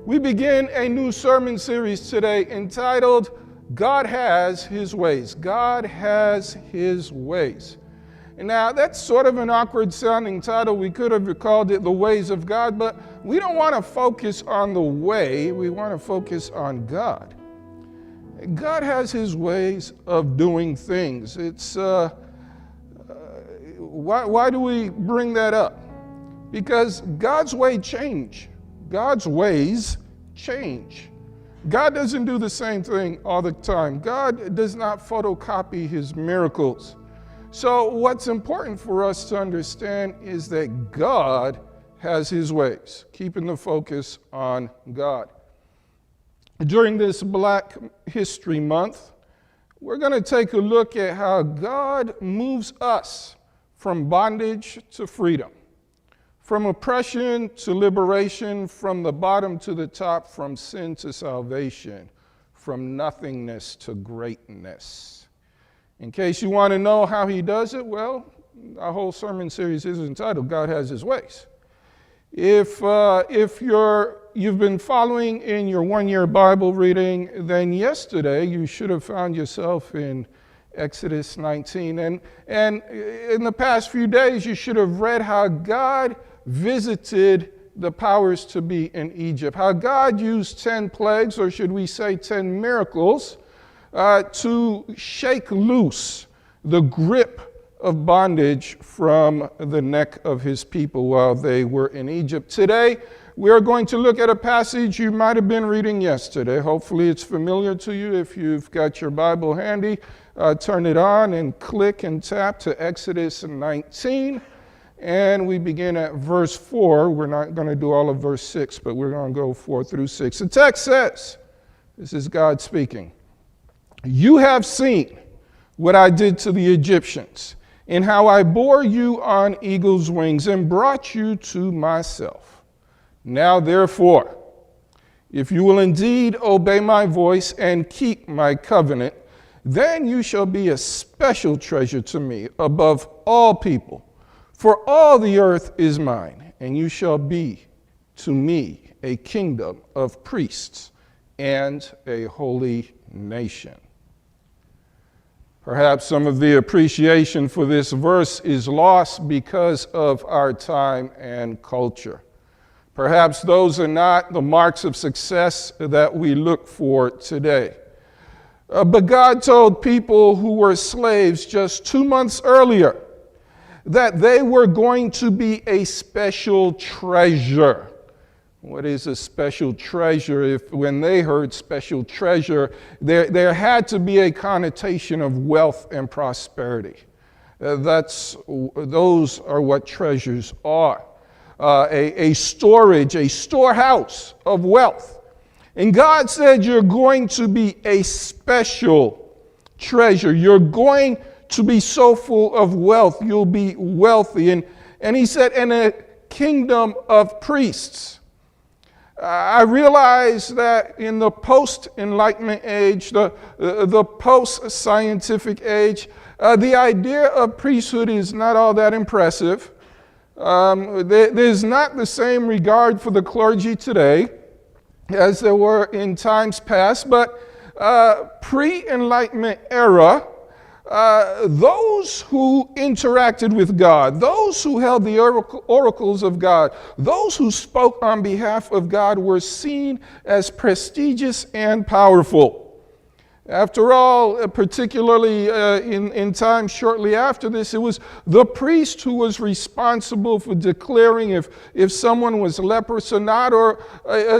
We begin a new sermon series today entitled, God Has His Ways. God Has His Ways. And now, that's sort of an awkward sounding title. We could have called it The Ways of God, but we don't want to focus on the way. We want to focus on God. God has His ways of doing things. It's why do we bring that up? Because God's way change. God's ways change. God doesn't do the same thing all the time. God does not photocopy His miracles. So what's important for us to understand is that God has His ways, keeping the focus on God. During this Black History Month, we're going to take a look at how God moves us from bondage to freedom, from oppression to liberation, from the bottom to the top, from sin to salvation, from nothingness to greatness. In case you want to know how He does it, well, our whole sermon series is entitled, God Has His Ways. If you've been following in your one-year Bible reading, then yesterday you should have found yourself in Exodus 19. And in the past few days, you should have read how God visited the powers to be in Egypt, how God used 10 plagues, or should we say 10 miracles, to shake loose the grip of bondage from the neck of His people while they were in Egypt. Today, we are going to look at a passage you might have been reading yesterday. Hopefully it's familiar to you. If you've got your Bible handy, turn it on and click and tap to Exodus 19. And we begin at verse 4. We're not going to do all of verse 6, but we're going to go 4 through 6. The text says, this is God speaking, "You have seen what I did to the Egyptians, and how I bore you on eagle's wings and brought you to myself. Now therefore, if you will indeed obey my voice and keep my covenant, then you shall be a special treasure to me above all people. For all the earth is mine, and you shall be to me a kingdom of priests and a holy nation." Perhaps some of the appreciation for this verse is lost because of our time and culture. Perhaps those are not the marks of success that we look for today. But God told people who were slaves just 2 months earlier that they were going to be a special treasure. What is a special treasure? When they heard special treasure, there had to be a connotation of wealth and prosperity. Those are what treasures are. A storehouse of wealth. And God said, you're going to be a special treasure. You're going to be so full of wealth, you'll be wealthy. And He said, in a kingdom of priests. I realize that in the post-enlightenment age, the post-scientific age, the idea of priesthood is not all that impressive. There's not the same regard for the clergy today as there were in times past, but pre-enlightenment era, those who interacted with God, those who held the oracles of God, those who spoke on behalf of God were seen as prestigious and powerful. After all, particularly in time shortly after this, it was the priest who was responsible for declaring if someone was leprous or not, or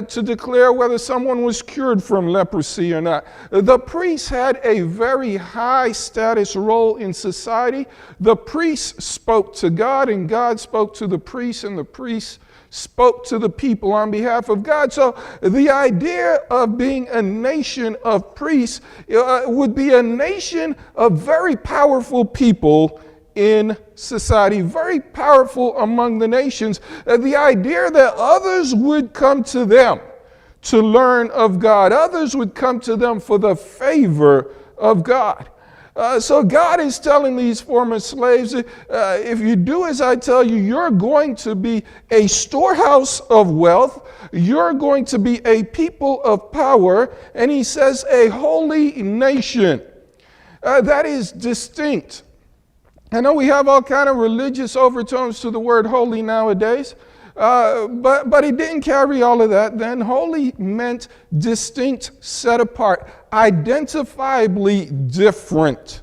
to declare whether someone was cured from leprosy or not. The priest had a very high status role in society. The priest spoke to God, and God spoke to the priest, and the priest spoke to the people on behalf of God. So the idea of being a nation of priests would be a nation of very powerful people in society, very powerful among the nations. The idea that others would come to them to learn of God, others would come to them for the favor of God. So God is telling these former slaves, if you do as I tell you, you're going to be a storehouse of wealth. You're going to be a people of power. And he says a holy nation. That is distinct. I know we have all kind of religious overtones to the word holy nowadays. But he didn't carry all of that then. Holy meant distinct, set apart, identifiably different.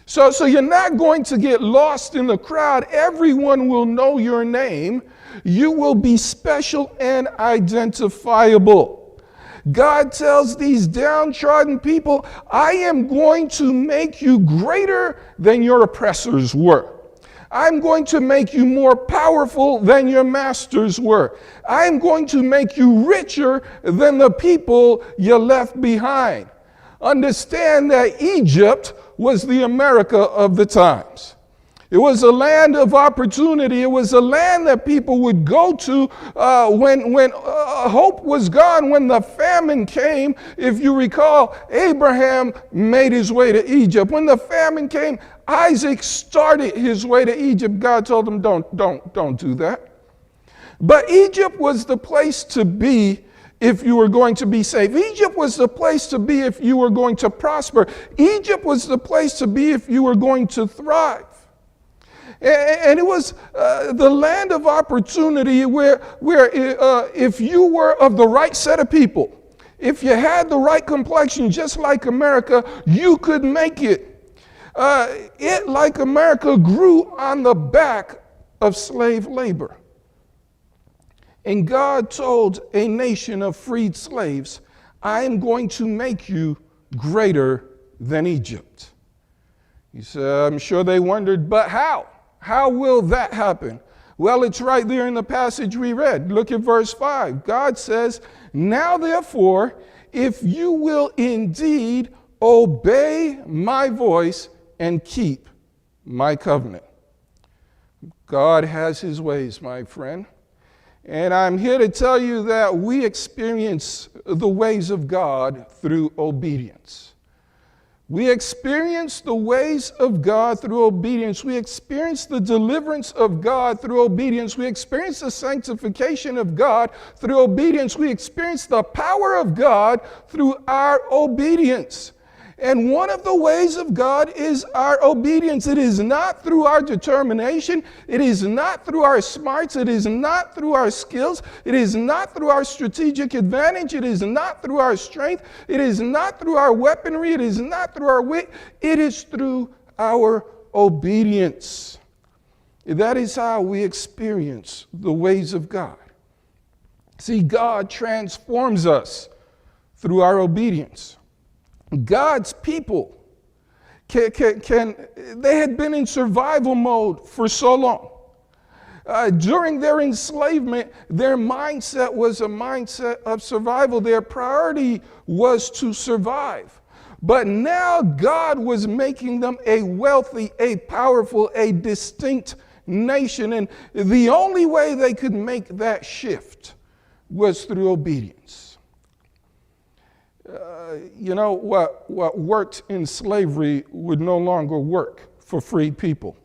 So you're not going to get lost in the crowd. Everyone will know your name. You will be special and identifiable. God tells these downtrodden people, I am going to make you greater than your oppressors were. I'm going to make you more powerful than your masters were. I'm going to make you richer than the people you left behind. Understand that Egypt was the America of the times. It was a land of opportunity. It was a land that people would go to when hope was gone, when the famine came. If you recall, Abraham made his way to Egypt. When the famine came, Isaac started his way to Egypt. God told him, don't do that. But Egypt was the place to be if you were going to be safe. Egypt was the place to be if you were going to prosper. Egypt was the place to be if you were going to thrive. And it was the land of opportunity where if you were of the right set of people, if you had the right complexion, just like America, you could make it. It, like America, grew on the back of slave labor. And God told a nation of freed slaves, I am going to make you greater than Egypt. He said, I'm sure they wondered, but how? How will that happen? Well, it's right there in the passage we read. Look at verse 5. God says, now therefore, if you will indeed obey my voice and keep my covenant. God has his ways, my friend. And I'm here to tell you that we experience the ways of God through obedience. We experience the ways of God through obedience. We experience the deliverance of God through obedience. We experience the sanctification of God through obedience. We experience the power of God through our obedience. And one of the ways of God is our obedience. It is not through our determination. It is not through our smarts. It is not through our skills. It is not through our strategic advantage. It is not through our strength. It is not through our weaponry. It is not through our wit. It is through our obedience. That is how we experience the ways of God. See, God transforms us through our obedience. God's people they had been in survival mode for so long. During their enslavement, their mindset was a mindset of survival. Their priority was to survive. But now God was making them a wealthy, a powerful, a distinct nation. And the only way they could make that shift was through obedience. What worked in slavery would no longer work for freed people.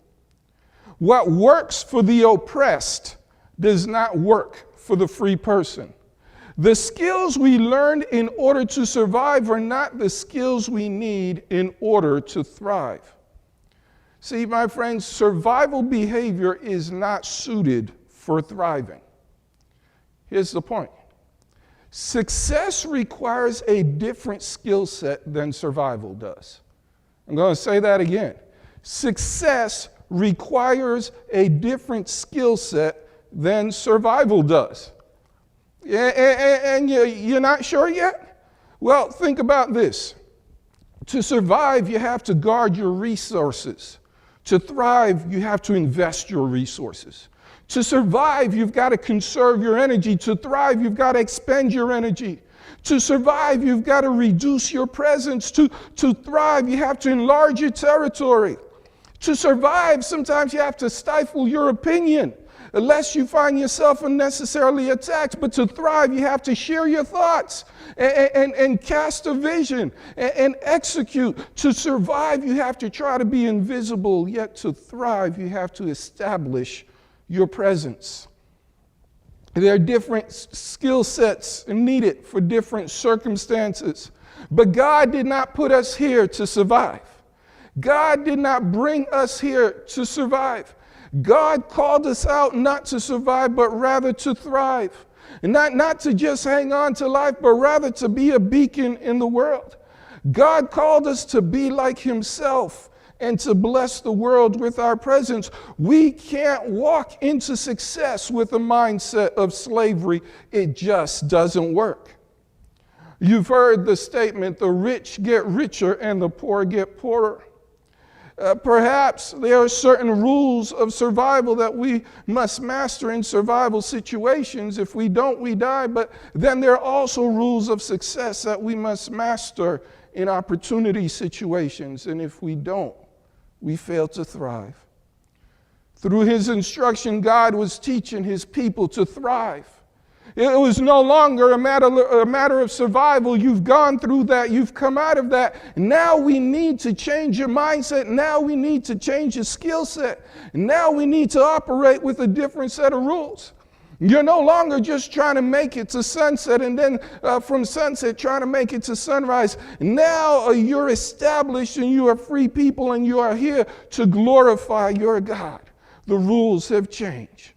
What works for the oppressed does not work for the free person. The skills we learned in order to survive are not the skills we need in order to thrive. See, my friends, survival behavior is not suited for thriving. Here's the point. Success requires a different skill set than survival does. I'm going to say that again. Success requires a different skill set than survival does. And you're not sure yet? Well, think about this. To survive, you have to guard your resources. To thrive, you have to invest your resources. To survive, you've got to conserve your energy. To thrive, you've got to expend your energy. To survive, you've got to reduce your presence. To thrive, you have to enlarge your territory. To survive, sometimes you have to stifle your opinion. lest you find yourself unnecessarily attacked. But to thrive, you have to share your thoughts and cast a vision and execute. To survive, you have to try to be invisible, yet to thrive, you have to establish your presence. There are different skill sets needed for different circumstances. But God did not put us here to survive. God did not bring us here to survive. God called us out not to survive, but rather to thrive. And not to just hang on to life, but rather to be a beacon in the world. God called us to be like himself and to bless the world with our presence. We can't walk into success with a mindset of slavery. It just doesn't work. You've heard the statement, the rich get richer and the poor get poorer. Perhaps there are certain rules of survival that we must master in survival situations. If we don't, we die. But then there are also rules of success that we must master in opportunity situations. And if we don't, we fail to thrive. Through his instruction, God was teaching his people to thrive. It was no longer a matter of survival. You've gone through that. You've come out of that. Now we need to change your mindset. Now we need to change your skill set. Now we need to operate with a different set of rules. You're no longer just trying to make it to sunset and then from sunset trying to make it to sunrise. Now you're established and you are free people and you are here to glorify your God. The rules have changed.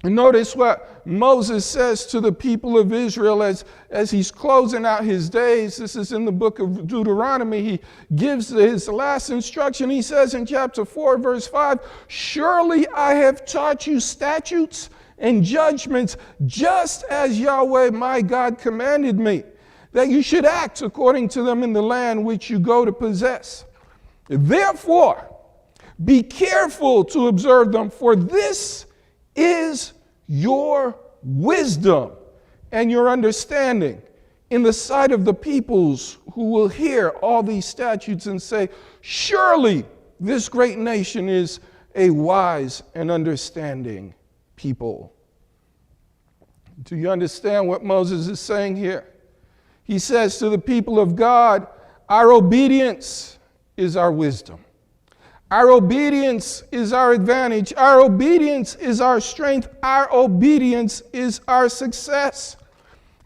And notice what Moses says to the people of Israel as he's closing out his days. This is in the book of Deuteronomy. He gives his last instruction. He says in chapter 4, verse 5, "Surely I have taught you statutes and judgments, just as Yahweh my God commanded me, that you should act according to them in the land which you go to possess. Therefore, be careful to observe them, for this is your wisdom and your understanding in the sight of the peoples who will hear all these statutes and say, surely this great nation is a wise and understanding people." Do you understand what Moses is saying here? He says to the people of God, our obedience is our wisdom. Our obedience is our advantage. Our obedience is our strength. Our obedience is our success.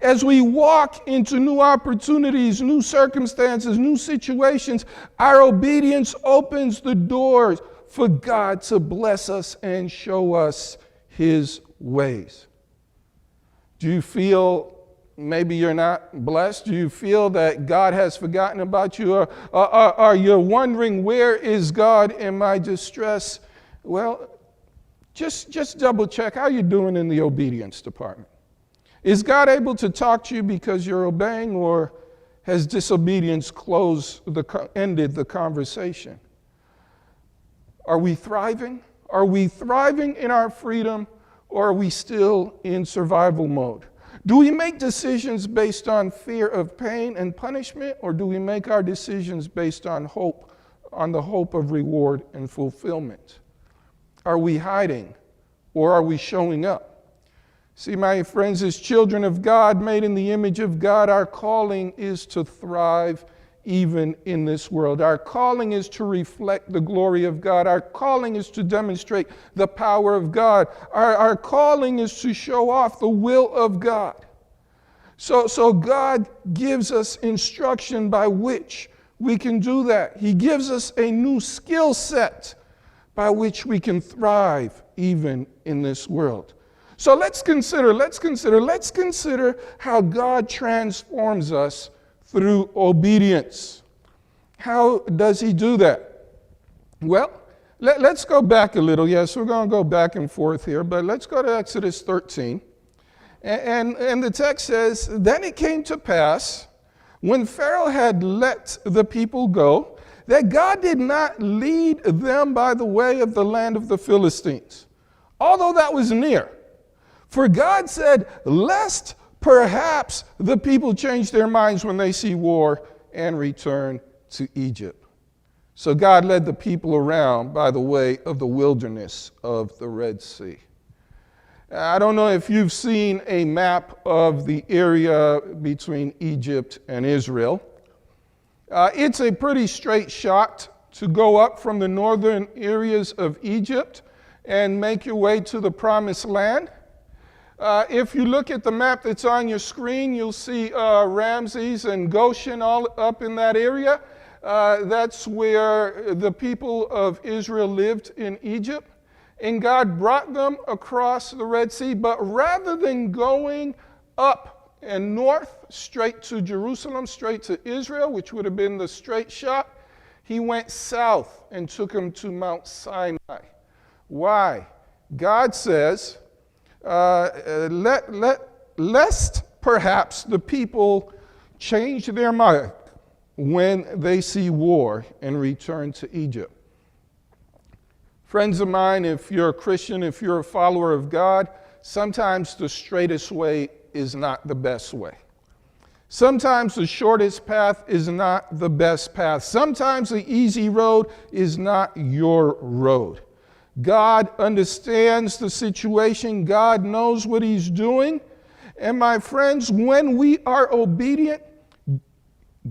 As we walk into new opportunities, new circumstances, new situations, our obedience opens the doors for God to bless us and show us his ways. Do you feel maybe you're not blessed? Do you feel that God has forgotten about you? Or are you wondering, where is God in my distress? Well, just double check how you're doing in the obedience department. Is God able to talk to you because you're obeying, or has disobedience ended the conversation? Are we thriving? Are we thriving in our freedom, or are we still in survival mode? Do we make decisions based on fear of pain and punishment, or do we make our decisions based on hope, on the hope of reward and fulfillment? Are we hiding, or are we showing up? See, my friends, as children of God, made in the image of God, our calling is to thrive even in this world. Our calling is to reflect the glory of God. Our calling is to demonstrate the power of God. Our calling is to show off the will of God. So God gives us instruction by which we can do that. He gives us a new skill set by which we can thrive even in this world. So let's consider how God transforms us through obedience. How does he do that? Well, let's go back a little. Yes, we're going to go back and forth here, but let's go to Exodus 13. And the text says, "Then it came to pass, when Pharaoh had let the people go, that God did not lead them by the way of the land of the Philistines, although that was near. For God said, lest perhaps the people change their minds when they see war and return to Egypt. So God led the people around by the way of the wilderness of the Red Sea." I don't know if you've seen a map of the area between Egypt and Israel. It's a pretty straight shot to go up from the northern areas of Egypt and make your way to the Promised Land. If you look at the map that's on your screen, you'll see Ramses and Goshen all up in that area. That's where the people of Israel lived in Egypt. And God brought them across the Red Sea. But rather than going up and north, straight to Jerusalem, straight to Israel, which would have been the straight shot, he went south and took them to Mount Sinai. Why? God says, lest perhaps the people change their mind when they see war and return to Egypt. Friends of mine, if you're a Christian, if you're a follower of God, sometimes the straightest way is not the best way. Sometimes the shortest path is not the best path. Sometimes the easy road is not your road. God understands the situation. God knows what he's doing. And my friends, when we are obedient,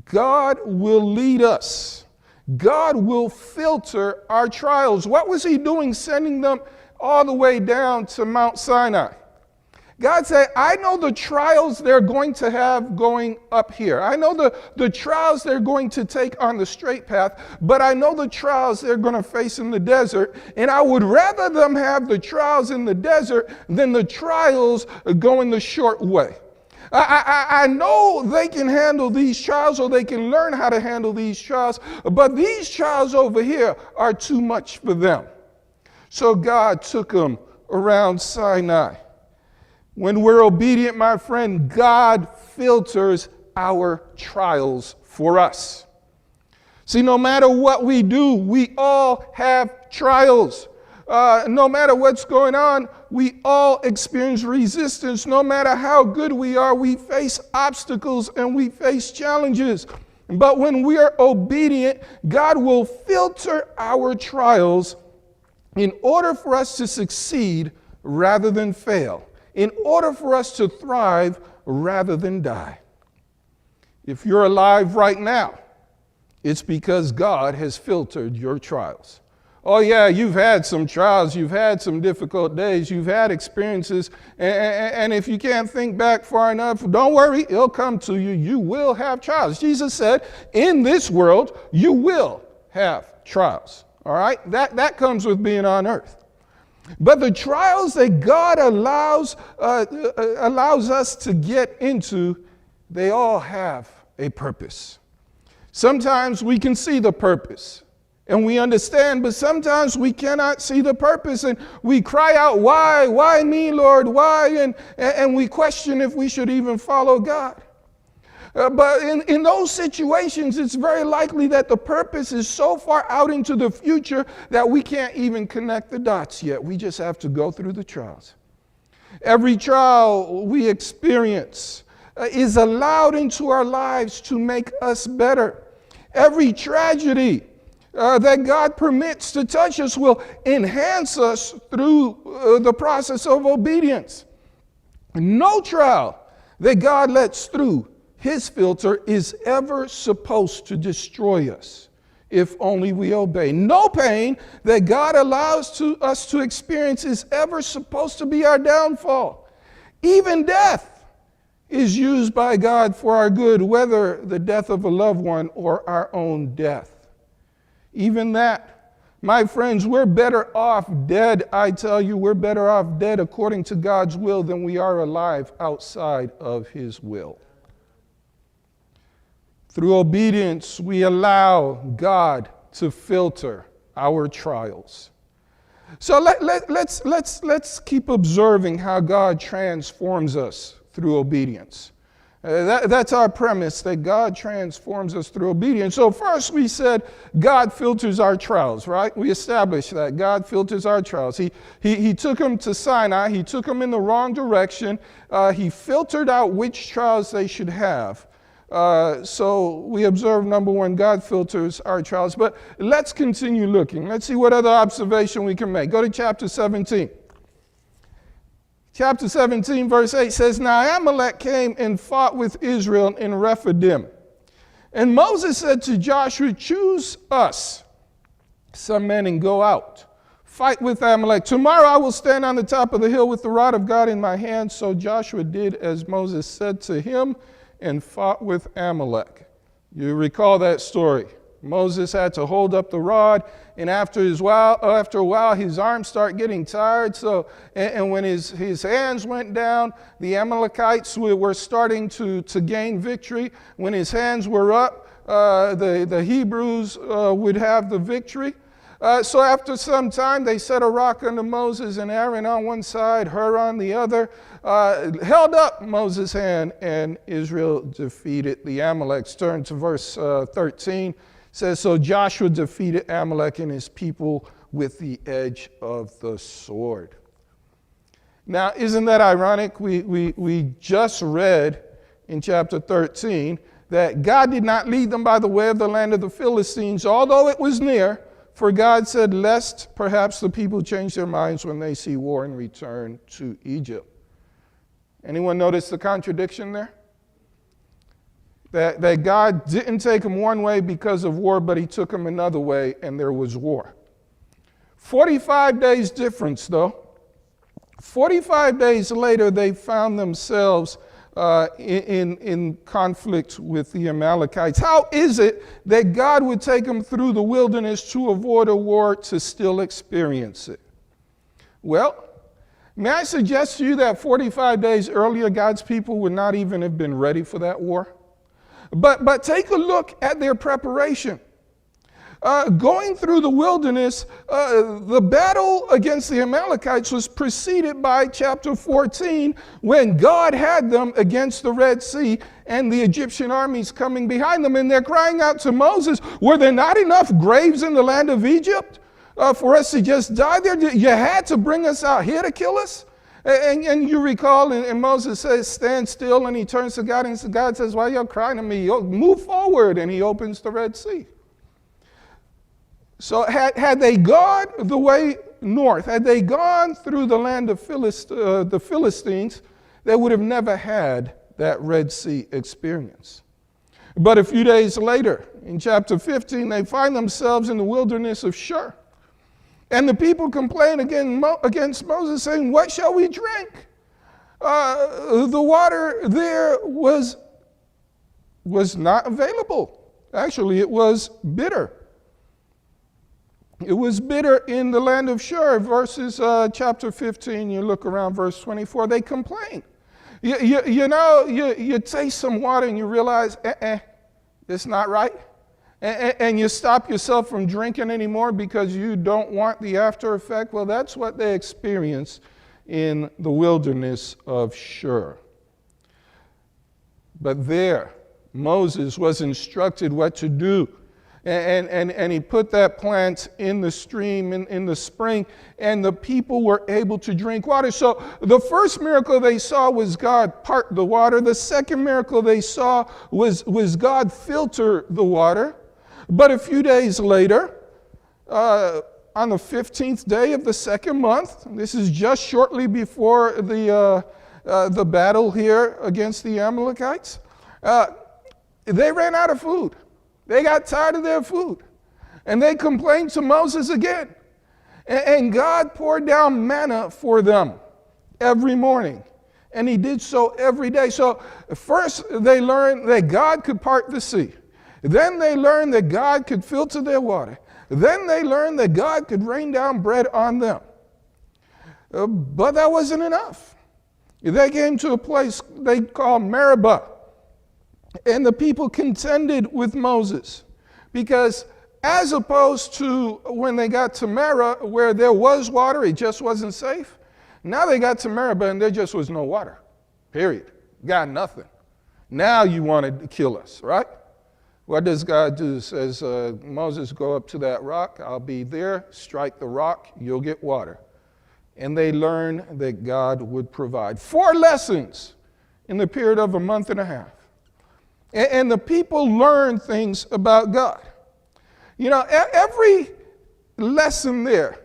God will lead us. God will filter our trials. What was he doing sending them all the way down to Mount Sinai? God said, I know the trials they're going to have going up here. I know the trials they're going to take on the straight path, but I know the trials they're going to face in the desert, and I would rather them have the trials in the desert than the trials going the short way. I know they can handle these trials, or they can learn how to handle these trials, but these trials over here are too much for them. So God took them around Sinai. When we're obedient, my friend, God filters our trials for us. See, no matter what we do, we all have trials. No matter what's going on, we all experience resistance. No matter how good we are, we face obstacles and we face challenges. But when we are obedient, God will filter our trials in order for us to succeed rather than fail, in order for us to thrive rather than die. If you're alive right now, it's because God has filtered your trials. Oh yeah, you've had some trials, you've had some difficult days, you've had experiences, and if you can't think back far enough, don't worry, it'll come to you. You will have trials. Jesus said, in this world, you will have trials. All right? That comes with being on earth. But the trials that God allows us to get into, they all have a purpose. Sometimes we can see the purpose and we understand, but sometimes we cannot see the purpose, and we cry out, why? Why me, Lord? Why? And we question if we should even follow God. But in those situations, it's very likely that the purpose is so far out into the future that we can't even connect the dots yet. We just have to go through the trials. Every trial we experience is allowed into our lives to make us better. Every tragedy that God permits to touch us will enhance us through the process of obedience. No trial that God lets through his filter is ever supposed to destroy us, if only we obey. No pain that God allows us to experience is ever supposed to be our downfall. Even death is used by God for our good, whether the death of a loved one or our own death. Even that, my friends, we're better off dead. I tell you, we're better off dead according to God's will than we are alive outside of his will. Through obedience, we allow God to filter our trials. So let's keep observing how God transforms us through obedience. That's our premise, that God transforms us through obedience. So first we said God filters our trials, right? We established that God filters our trials. He took them to Sinai. He took them in the wrong direction. He filtered out which trials they should have. So we observe, number one, God filters our trials. But let's continue looking. Let's see what other observation we can make. Go to chapter 17. Chapter 17, verse 8 says, Now Amalek came and fought with Israel in Rephidim. And Moses said to Joshua, Choose us some men and go out. Fight with Amalek. Tomorrow I will stand on the top of the hill with the rod of God in my hand. So Joshua did as Moses said to him and fought with Amalek. You recall that story. Moses had to hold up the rod, and after a while, his arms start getting tired. And when his hands went down, the Amalekites were starting to gain victory. When his hands were up, the Hebrews would have the victory. So after some time, they set a rock under Moses and Aaron on one side, Hur on the other, held up Moses' hand, and Israel defeated the Amaleks. Turn to verse 13. Says, So Joshua defeated Amalek and his people with the edge of the sword. Now, isn't that ironic? We just read in chapter 13 that God did not lead them by the way of the land of the Philistines, although it was near, for God said, lest perhaps the people change their minds when they see war and return to Egypt. Anyone notice the contradiction there? That God didn't take them one way because of war, but he took them another way, and there was war. 45 days difference, though. 45 days later, they found themselves in conflict with the Amalekites. How is it that God would take them through the wilderness to avoid a war to still experience it? Well, may I suggest to you that 45 days earlier, God's people would not even have been ready for that war? But take a look at their preparation. Going through the wilderness, the battle against the Amalekites was preceded by chapter 14, when God had them against the Red Sea and the Egyptian armies coming behind them. And they're crying out to Moses, were there not enough graves in the land of Egypt for us to just die there? You had to bring us out here to kill us? And you recall, and Moses says, stand still, and he turns to God, and God says, why are you crying to me? Move forward, and he opens the Red Sea. So had they gone the way north, had they gone through the land of the Philistines, they would have never had that Red Sea experience. But a few days later, in chapter 15, they find themselves in the wilderness of Shur. And the people complain against Moses, saying, what shall we drink? The water there was not available. Actually, it was bitter. It was bitter in the land of Shur. Verses chapter 15, you look around verse 24, they complain. You taste some water and you realize, it's not right. And you stop yourself from drinking anymore because you don't want the after effect. Well, that's what they experienced in the wilderness of Shur. But there, Moses was instructed what to do. And he put that plant in the stream, in the spring, and the people were able to drink water. So the first miracle they saw was God part the water. The second miracle they saw was God filter the water. But a few days later, on the 15th day of the second month, this is just shortly before the battle here against the Amalekites, they ran out of food. They got tired of their food. And they complained to Moses again. And God poured down manna for them every morning. And he did so every day. So first they learned that God could part the sea. Then they learned that God could filter their water. Then they learned that God could rain down bread on them. But that wasn't enough. They came to a place they called Meribah. And the people contended with Moses because as opposed to when they got to Meribah where there was water, it just wasn't safe. Now they got to Meribah and there just was no water, period. Got nothing. Now you wanted to kill us, right? What does God do? Says, Moses, go up to that rock. I'll be there. Strike the rock. You'll get water. And they learned that God would provide. 4 lessons in the period of a month and a half. And the people learned things about God. You know, every lesson there,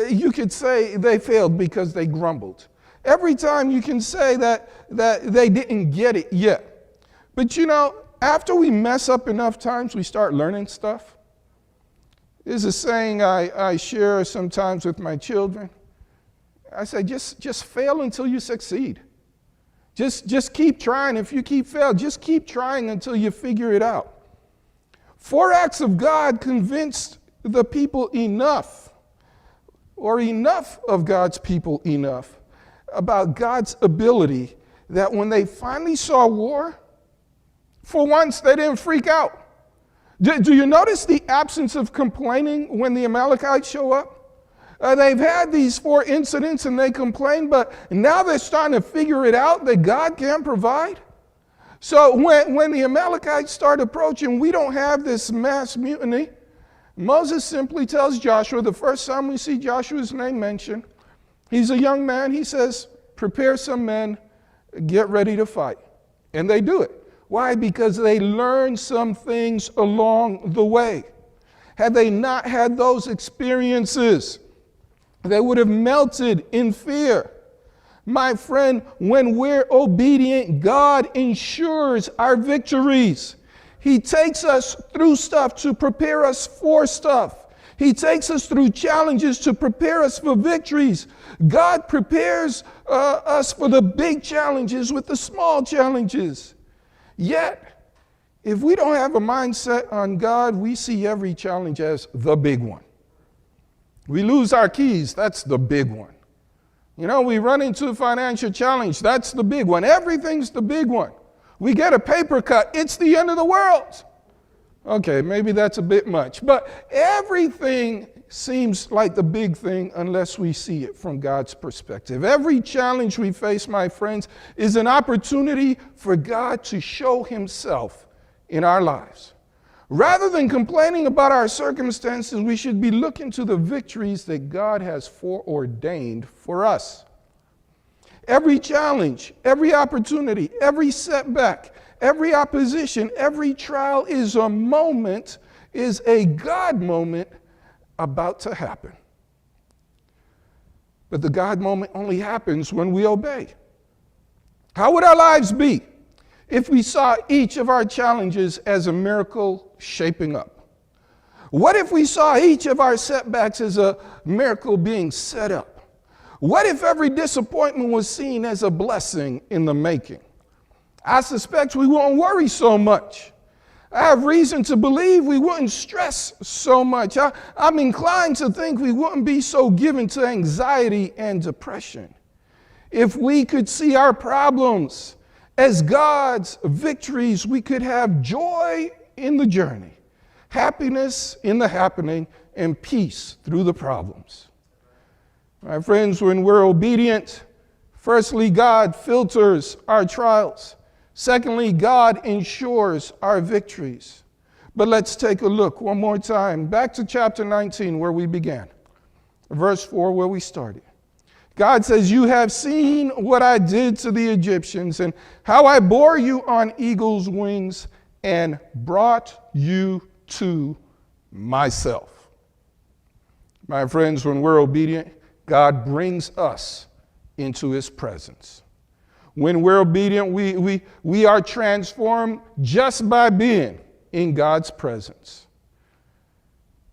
you could say they failed because they grumbled. Every time you can say that they didn't get it yet. But you know, after we mess up enough times, we start learning stuff. There's a saying I share sometimes with my children. I say, just fail until you succeed. Just keep trying. If you keep failing, just keep trying until you figure it out. 4 acts of God convinced the people enough, or enough of God's people enough, about God's ability that when they finally saw war, for once they didn't freak out. Do you notice the absence of complaining when the Amalekites show up? They've had these 4 incidents and they complain, but now they're starting to figure it out that God can provide. So when the Amalekites start approaching, we don't have this mass mutiny. Moses simply tells Joshua, the first time we see Joshua's name mentioned, he's a young man, he says, prepare some men, get ready to fight. And they do it. Why? Because they learned some things along the way. Had they not had those experiences, they would have melted in fear. My friend, when we're obedient, God ensures our victories. He takes us through stuff to prepare us for stuff. He takes us through challenges to prepare us for victories. God prepares us for the big challenges with the small challenges. Yet, if we don't have a mindset on God, we see every challenge as the big one. We lose our keys, that's the big one. You know, we run into a financial challenge, that's the big one. Everything's the big one. We get a paper cut, it's the end of the world. Okay, maybe that's a bit much, but everything seems like the big thing unless we see it from God's perspective. Every challenge we face, my friends, is an opportunity for God to show himself in our lives. Rather than complaining about our circumstances, we should be looking to the victories that God has foreordained for us. Every challenge, every opportunity, every setback, every opposition, every trial is a moment, is a God moment about to happen. But the God moment only happens when we obey. How would our lives be if we saw each of our challenges as a miracle shaping up? What if we saw each of our setbacks as a miracle being set up? What if every disappointment was seen as a blessing in the making? I suspect we wouldn't worry so much. I have reason to believe we wouldn't stress so much. I'm inclined to think we wouldn't be so given to anxiety and depression. If we could see our problems as God's victories, we could have joy in the journey, happiness in the happening, and peace through the problems. My friends, when we're obedient, firstly, God filters our trials. Secondly, God ensures our victories. But let's take a look one more time. Back to chapter 19 where we began. Verse 4 where we started. God says, you have seen what I did to the Egyptians and how I bore you on eagle's wings and brought you to myself. My friends, when we're obedient, God brings us into his presence. When we're obedient, we are transformed just by being in God's presence.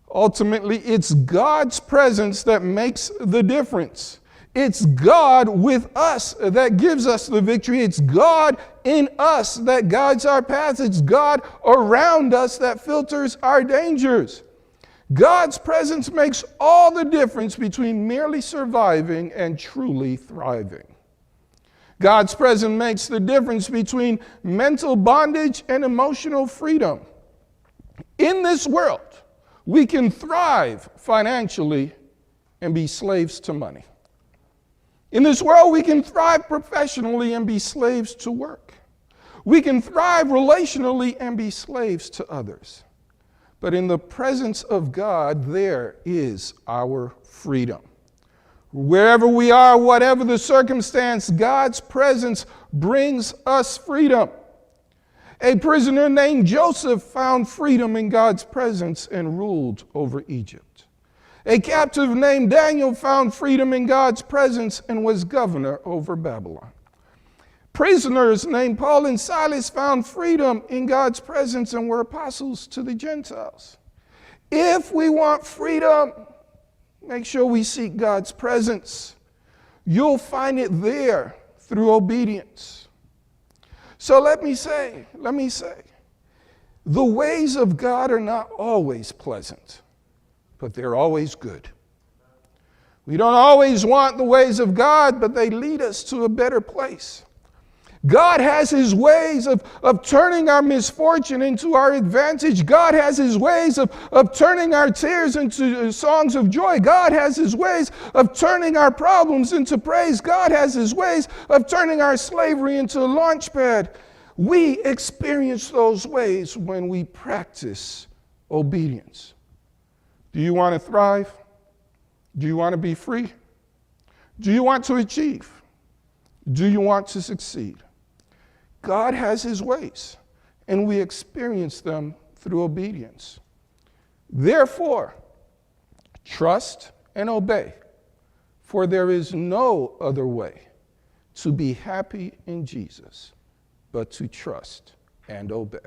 Ultimately, it's God's presence that makes the difference. It's God with us that gives us the victory. It's God in us that guides our paths. It's God around us that filters our dangers. God's presence makes all the difference between merely surviving and truly thriving. God's presence makes the difference between mental bondage and emotional freedom. In this world, we can thrive financially and be slaves to money. In this world, we can thrive professionally and be slaves to work. We can thrive relationally and be slaves to others. But in the presence of God, there is our freedom. Wherever we are, whatever the circumstance, God's presence brings us freedom. A prisoner named Joseph found freedom in God's presence and ruled over Egypt. A captive named Daniel found freedom in God's presence and was governor over Babylon. Prisoners named Paul and Silas found freedom in God's presence and were apostles to the Gentiles. If we want freedom, make sure we seek God's presence. You'll find it there through obedience. So let me say, the ways of God are not always pleasant, but they're always good. We don't always want the ways of God, but they lead us to a better place. God has his ways of turning our misfortune into our advantage. God has his ways of turning our tears into songs of joy. God has his ways of turning our problems into praise. God has his ways of turning our slavery into a launch pad. We experience those ways when we practice obedience. Do you want to thrive? Do you want to be free? Do you want to achieve? Do you want to succeed? God has his ways, and we experience them through obedience. Therefore, trust and obey, for there is no other way to be happy in Jesus but to trust and obey.